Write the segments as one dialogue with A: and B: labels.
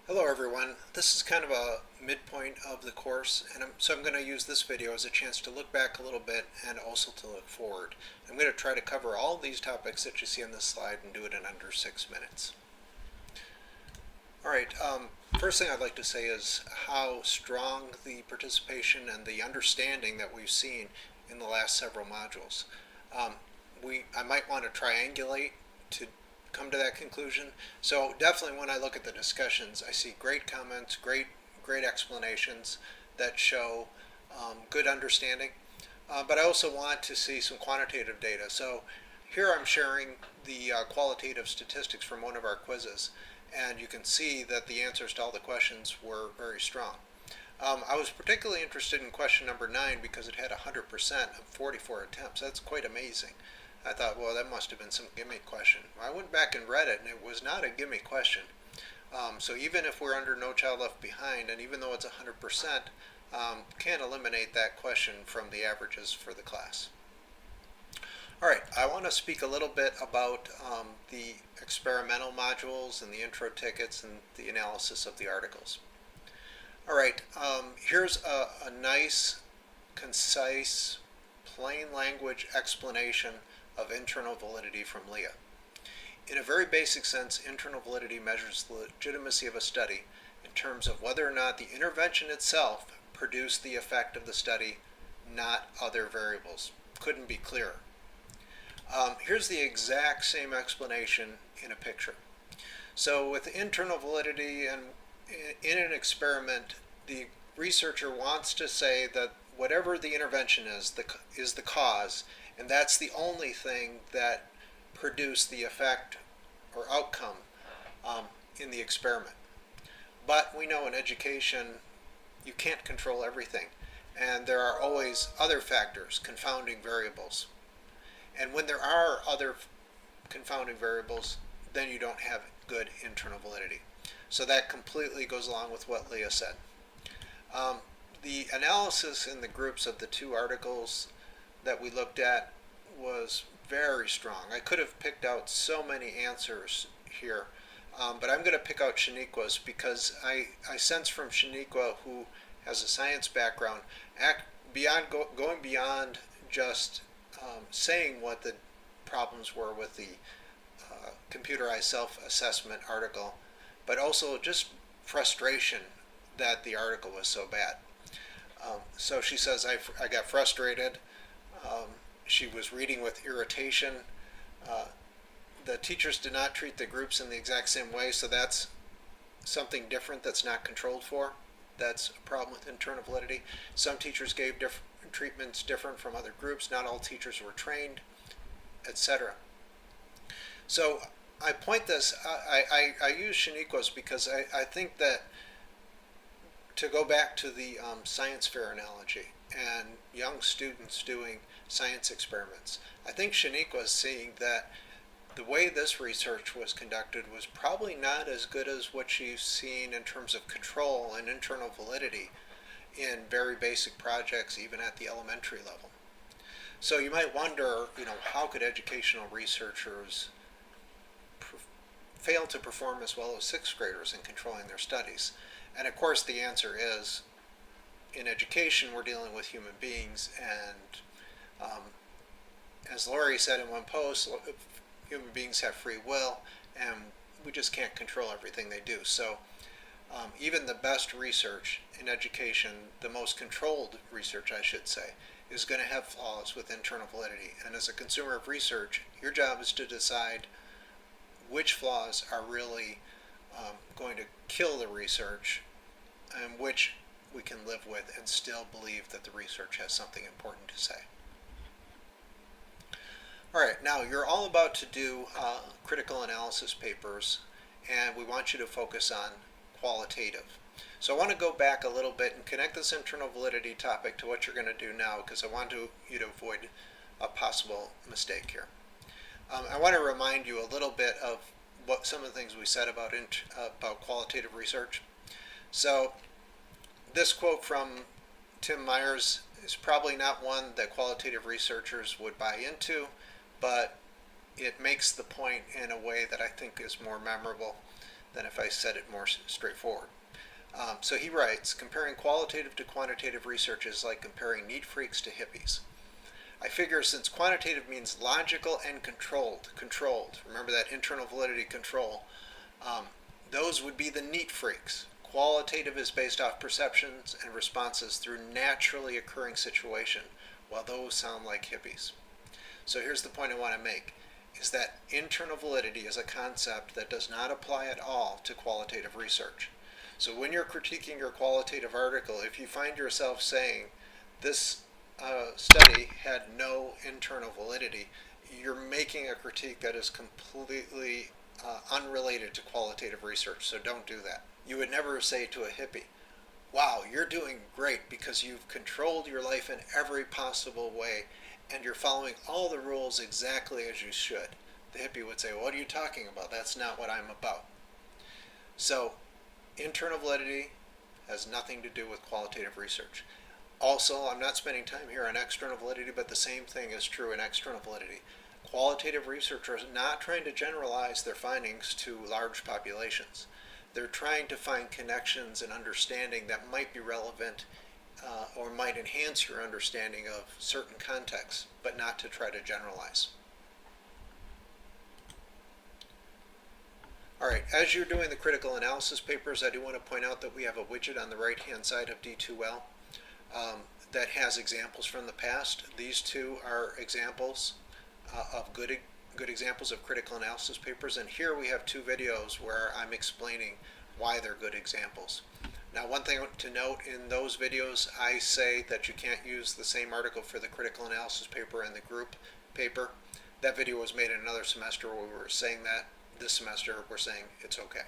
A: Hello everyone. This is kind of a midpoint of the course, and I'm going to use this video as a chance to look back a little bit and also to look forward. I'm going to try to cover all these topics that you see on this slide and do it in under 6 minutes. Alright, first thing I'd like to say is how strong the participation and the understanding that we've seen in the last several modules. I might want to triangulate to come to that conclusion. So definitely when I look at the discussions, I see great comments, great explanations that show good understanding. But I also want to see some quantitative data. So here I'm sharing the qualitative statistics from one of our quizzes, and you can see that the answers to all the questions were very strong. I was particularly interested in question number 9 because it had 100% of 44 attempts. That's quite amazing. I thought, well, that must have been some gimme question. I went back and read it, and it was not a gimme question. So even if we're under No Child Left Behind, and even though it's 100%, can't eliminate that question from the averages for the class. All right, I want to speak a little bit about the experimental modules and the intro tickets and the analysis of the articles. All right, here's a nice, concise, plain language explanation of internal validity from Leah. In a very basic sense, internal validity measures the legitimacy of a study in terms of whether or not the intervention itself produced the effect of the study, not other variables. Couldn't be clearer. Here's the exact same explanation in a picture. So with internal validity and in an experiment, the researcher wants to say that whatever the intervention is the cause, and that's the only thing that produced the effect or outcome in the experiment. But we know in education you can't control everything, and there are always other factors, confounding variables. And when there are other confounding variables, then you don't have good internal validity. So that completely goes along with what Leah said. The analysis in the groups of the two articles that we looked at was very strong. I could have picked out so many answers here, but I'm going to pick out Shaniqua's because I sense from Shaniqua, who has a science background, going beyond just saying what the problems were with the computerized self-assessment article, but also just frustration that the article was so bad. So she says, I got frustrated. She was reading with irritation. The teachers did not treat the groups in the exact same way, so that's something different that's not controlled for. That's a problem with internal validity. Some teachers gave treatments different from other groups. Not all teachers were trained, etc. So I point this, I use Shaniqua's because I think that to go back to the science fair analogy and young students doing science experiments, I think Shaniqua is seeing that the way this research was conducted was probably not as good as what she's seen in terms of control and internal validity in very basic projects, even at the elementary level. So you might wonder, how could educational researchers fail to perform as well as sixth graders in controlling their studies? And of course the answer is, in education we're dealing with human beings, and as Lori said in one post, human beings have free will, and we just can't control everything they do. So even the best research in education, the most controlled research I should say, is going to have flaws with internal validity. And as a consumer of research, your job is to decide which flaws are really going to kill the research and which we can live with and still believe that the research has something important to say. Alright, now you're all about to do critical analysis papers, and we want you to focus on qualitative. So I want to go back a little bit and connect this internal validity topic to what you're going to do now, because I want you to avoid a possible mistake here. I want to remind you a little bit of what some of the things we said about qualitative research. So this quote from Tim Myers is probably not one that qualitative researchers would buy into, but it makes the point in a way that I think is more memorable than if I said it more straightforward. So he writes, comparing qualitative to quantitative research is like comparing neat freaks to hippies. I figure since quantitative means logical and controlled, remember that internal validity control, those would be the neat freaks. Qualitative is based off perceptions and responses through naturally occurring situation, while those sound like hippies. So here's the point I want to make, is that internal validity is a concept that does not apply at all to qualitative research. So when you're critiquing your qualitative article, if you find yourself saying this study had no internal validity, you're making a critique that is completely unrelated to qualitative research, so don't do that. You would never say to a hippie, wow, you're doing great because you've controlled your life in every possible way and you're following all the rules exactly as you should. The hippie would say, what are you talking about? That's not what I'm about. So internal validity has nothing to do with qualitative research. Also, I'm not spending time here on external validity, but the same thing is true in external validity. Qualitative researchers are not trying to generalize their findings to large populations. They're trying to find connections and understanding that might be relevant or might enhance your understanding of certain contexts, but not to try to generalize. All right, as you're doing the critical analysis papers, I do want to point out that we have a widget on the right-hand side of D2L that has examples from the past. These two are examples of good examples of critical analysis papers, and here we have two videos where I'm explaining why they're good examples. Now, one thing to note, in those videos I say that you can't use the same article for the critical analysis paper and the group paper. That video was made in another semester where we were saying that. This semester we're saying it's okay.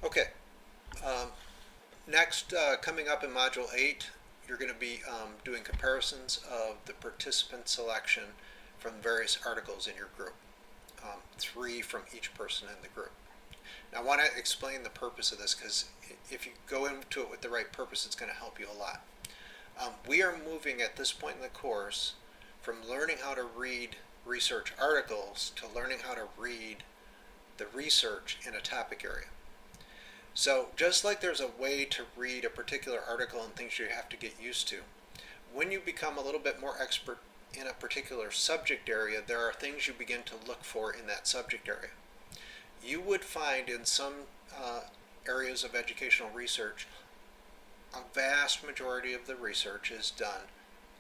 A: Okay, next, coming up in Module 8, you're going to be doing comparisons of the participant selection from various articles in your group. 3 from each person in the group. Now I want to explain the purpose of this, because if you go into it with the right purpose, it's going to help you a lot. We are moving at this point in the course from learning how to read research articles to learning how to read the research in a topic area. So just like there's a way to read a particular article and things you have to get used to, when you become a little bit more expert in a particular subject area, there are things you begin to look for in that subject area. You would find in some areas of educational research, a vast majority of the research is done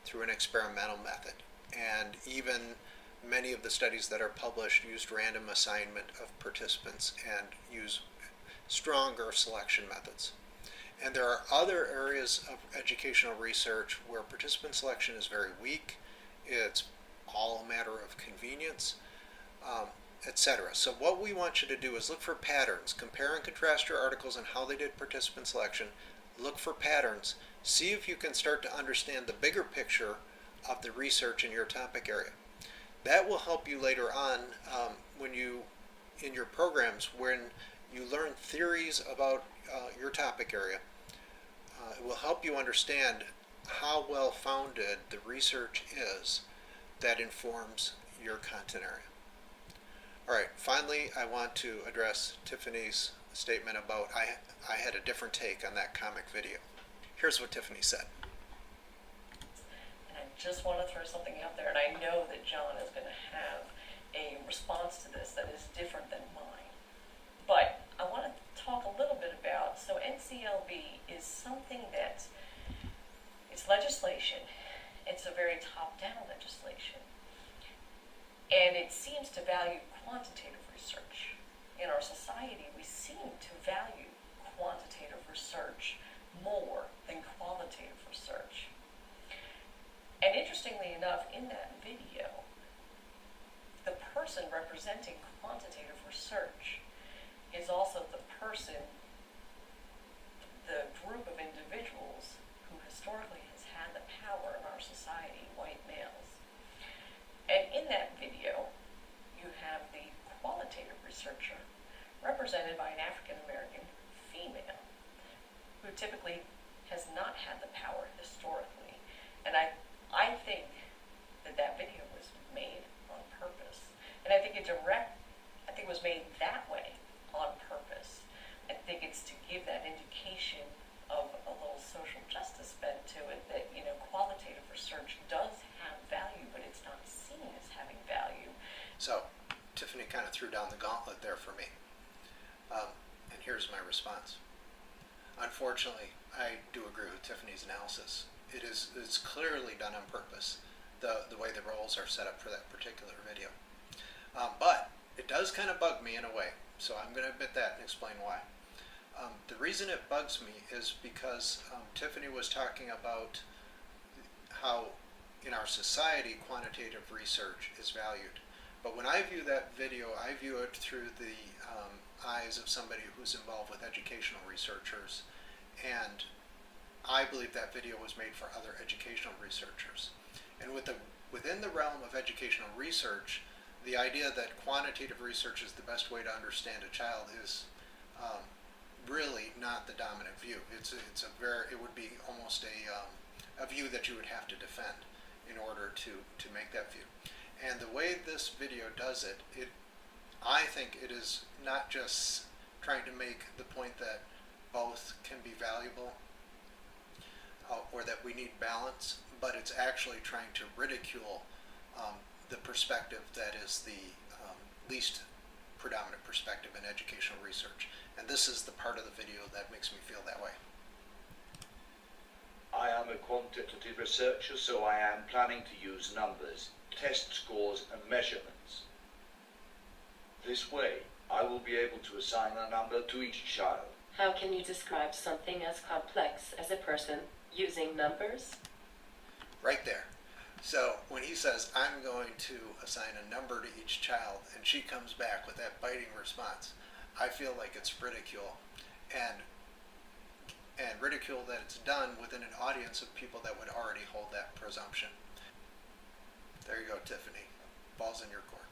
A: through an experimental method, and even many of the studies that are published used random assignment of participants and use stronger selection methods. And there are other areas of educational research where participant selection is very weak, it's all a matter of convenience, etc. So what we want you to do is look for patterns, compare and contrast your articles and how they did participant selection, look for patterns, see if you can start to understand the bigger picture of the research in your topic area. That will help you later on when you, in your programs, when you learn theories about your topic area. It will help you understand how well founded the research is that informs your content area. All right, finally, I want to address Tiffany's statement about I had a different take on that comic video. Here's what Tiffany said.
B: And I just want to throw something out there, and I know that John is going to have a response to this that is different than mine. But I want to talk a little bit about, so NCLB is something that, it's legislation. It's a very top-down legislation. And it seems to value quantitative research. In our society, we seem to value quantitative research more than qualitative research. And interestingly enough, in that video, the person representing quantitative research is also the person, the group of individuals who historically has had the power in our society, white males. And in that video, you have the qualitative researcher represented by an African American female who typically has not had the power historically. And I think that video was made on purpose. And I think think it was made that way on purpose. I think it's to give that indication of a little social justice bent to it, that, you know, qualitative research does have value, but it's not seen as having value.
A: So, Tiffany kind of threw down the gauntlet there for me. And here's my response. Unfortunately, I do agree with Tiffany's analysis. It's clearly done on purpose, the way the roles are set up for that particular video. But it does kind of bug me in a way, so I'm going to admit that and explain why. The reason it bugs me is because Tiffany was talking about how in our society quantitative research is valued. But when I view that video, I view it through the eyes of somebody who's involved with educational researchers, and I believe that video was made for other educational researchers. And within the realm of educational research, the idea that quantitative research is the best way to understand a child is really not the dominant view. It would be almost a view that you would have to defend in order to make that view. And the way this video does it, I think it is not just trying to make the point that both can be valuable or that we need balance, but it's actually trying to ridicule the perspective that is the least predominant perspective in educational research. And this is the part of the video that makes me feel that way.
C: I am a quantitative researcher, so I am planning to use numbers, test scores and measurements. This way, I will be able to assign a number to each child.
D: How can you describe something as complex as a person using numbers?
A: Right there. So when he says, I'm going to assign a number to each child, and she comes back with that biting response, I feel like it's ridicule, and ridicule that it's done within an audience of people that would already hold that presumption. There you go, Tiffany. Ball's in your court.